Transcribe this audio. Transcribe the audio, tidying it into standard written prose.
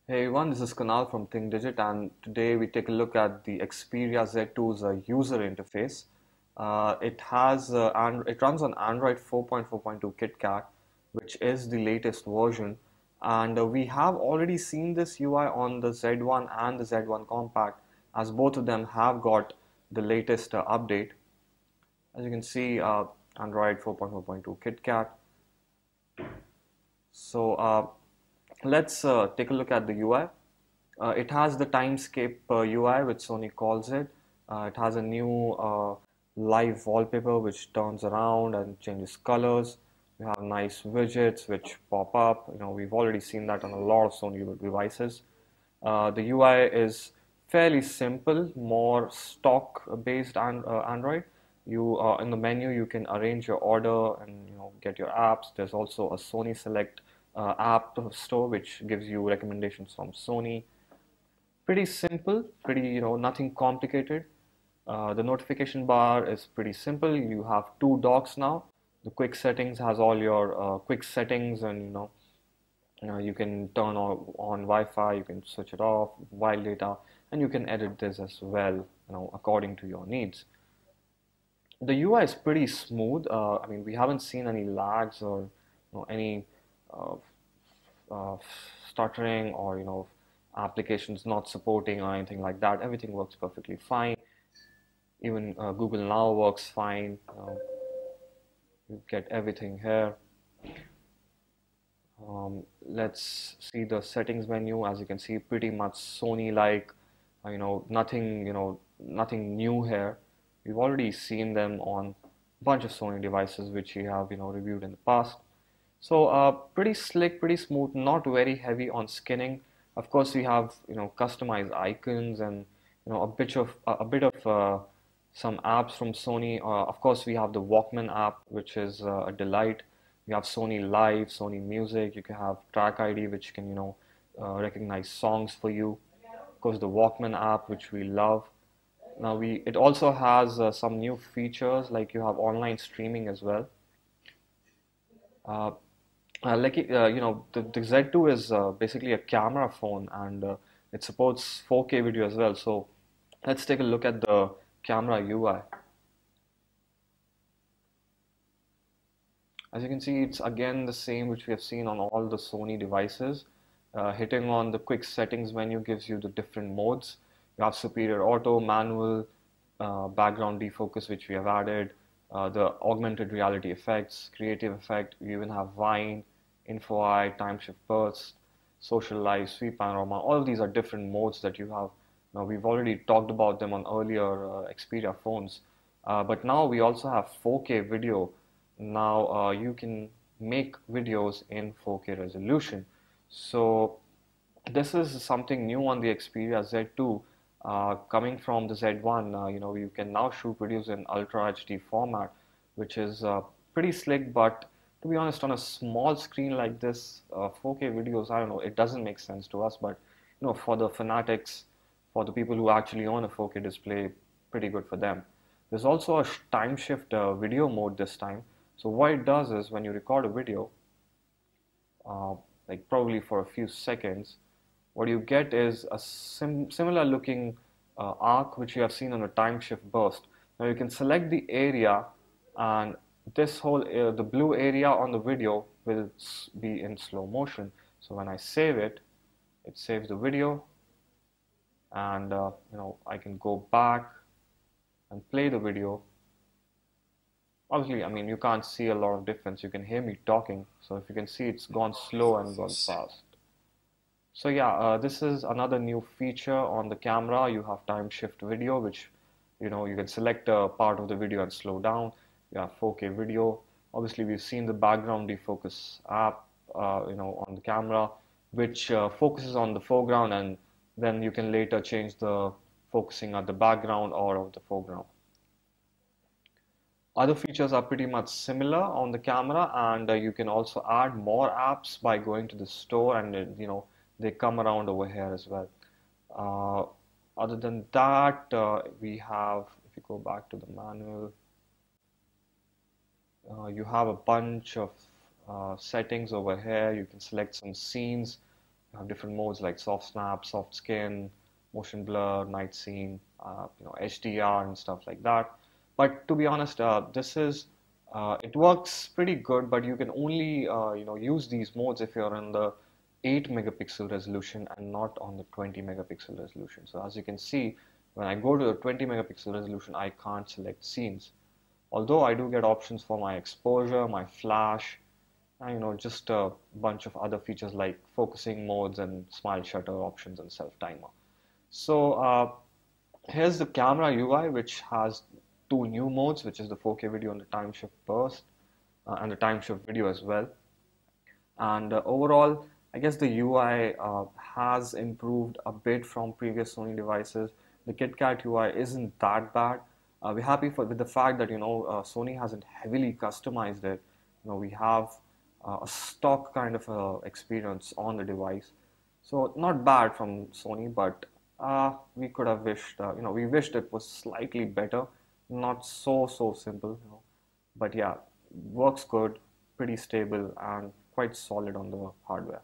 Hey everyone, this is Kunal from ThinkDigit, and today we take a look at the Xperia Z2's user interface. It runs on Android 4.4.2 KitKat, which is the latest version, and we have already seen this UI on the Z1 and the Z1 Compact, as both of them have got the latest update. As you can see, Android 4.4.2 KitKat. So let's take a look at the UI. It has the Timescape UI, which Sony calls it. It has a new live wallpaper which turns around and changes colors. You have nice widgets which pop up. We've already seen that on a lot of Sony devices. The UI is fairly simple, more stock-based Android. You in the menu you can arrange your order and get your apps. There's also a Sony Select app store which gives you recommendations from Sony. Pretty simple, pretty nothing complicated. The notification bar is pretty simple. You have two docks now. The quick settings has all your quick settings, and you can turn on Wi-Fi, you can switch it off, mobile data, and you can edit this as well, according to your needs. The UI is pretty smooth. I mean, we haven't seen any lags or any uh, uh, stuttering or applications not supporting or anything like that. Everything works perfectly fine. Even Google Now works fine. You get everything here. Let's see the settings menu. As you can see, pretty much Sony-like. Nothing new here. We've already seen them on a bunch of Sony devices, which we have reviewed in the past. So pretty slick, pretty smooth, not very heavy on skinning. Of course, we have customized icons and a bit of some apps from Sony. Of course, we have the Walkman app, which is a delight. We have Sony Live, Sony Music. You can have Track ID, which can recognize songs for you. Of course, the Walkman app, which we love. Now it also has some new features, like you have online streaming as well. Uh, the Z2 is basically a camera phone, and it supports 4K video as well. So let's take a look at the camera UI. As you can see, it's again the same which we have seen on all the Sony devices. Hitting on the quick settings menu gives you the different modes. You have superior auto, manual, background defocus, which we have added, the augmented reality effects, creative effect. You even have Vine, Info Eye, time shift burst, social live, sweep panorama. All of these are different modes that you have. Now we've already talked about them on earlier Xperia phones, but now we also have 4K video. Now you can make videos in 4K resolution. So this is something new on the Xperia Z2. Coming from the Z1, you can now shoot videos in Ultra HD format, which is pretty slick. But to be honest, on a small screen like this, 4K videos, I don't know, it doesn't make sense to us. But for the fanatics, for the people who actually own a 4K display, pretty good for them. There's also a time shift video mode this time. So what it does is when you record a video, like probably for a few seconds, what you get is a similar looking arc which you have seen on a time shift burst. Now you can select the area, and this whole the blue area on the video will be in slow motion. So when I save it, it saves the video, and I can go back and play the video. Obviously, I mean, you can't see a lot of difference. You can hear me talking. So if you can see, it's gone slow and gone fast. So yeah, this is another new feature on the camera. You have time shift video, which you can select a part of the video and slow down. You have 4K video. Obviously, we've seen the background defocus app, on the camera, which focuses on the foreground, and then you can later change the focusing at the background or of the foreground. Other features are pretty much similar on the camera, and you can also add more apps by going to the store, and they come around over here as well. Uh, Other than that, we have, if you go back to the manual, you have a bunch of settings over here. You can select some scenes. different modes like soft snap, soft skin, motion blur, night scene, HDR and stuff like that. But to be honest, it works pretty good, but you can only use these modes if you're in the 8 megapixel resolution and not on the 20 megapixel resolution. So as you can see, when I go to the 20 megapixel resolution, I can't select scenes. Although I do get options for my exposure, my flash, and just a bunch of other features like focusing modes and smile shutter options and self timer. So here's the camera UI, which has two new modes, which is the 4K video and the time shift burst, and the time shift video as well. And overall, I guess the UI has improved a bit from previous Sony devices. The KitKat UI isn't that bad. We're happy with the fact that Sony hasn't heavily customized it. We have a stock kind of experience on the device, so not bad from Sony, but we could have wished, we wished it was slightly better, not so simple, but yeah, works good, pretty stable, and quite solid on the hardware.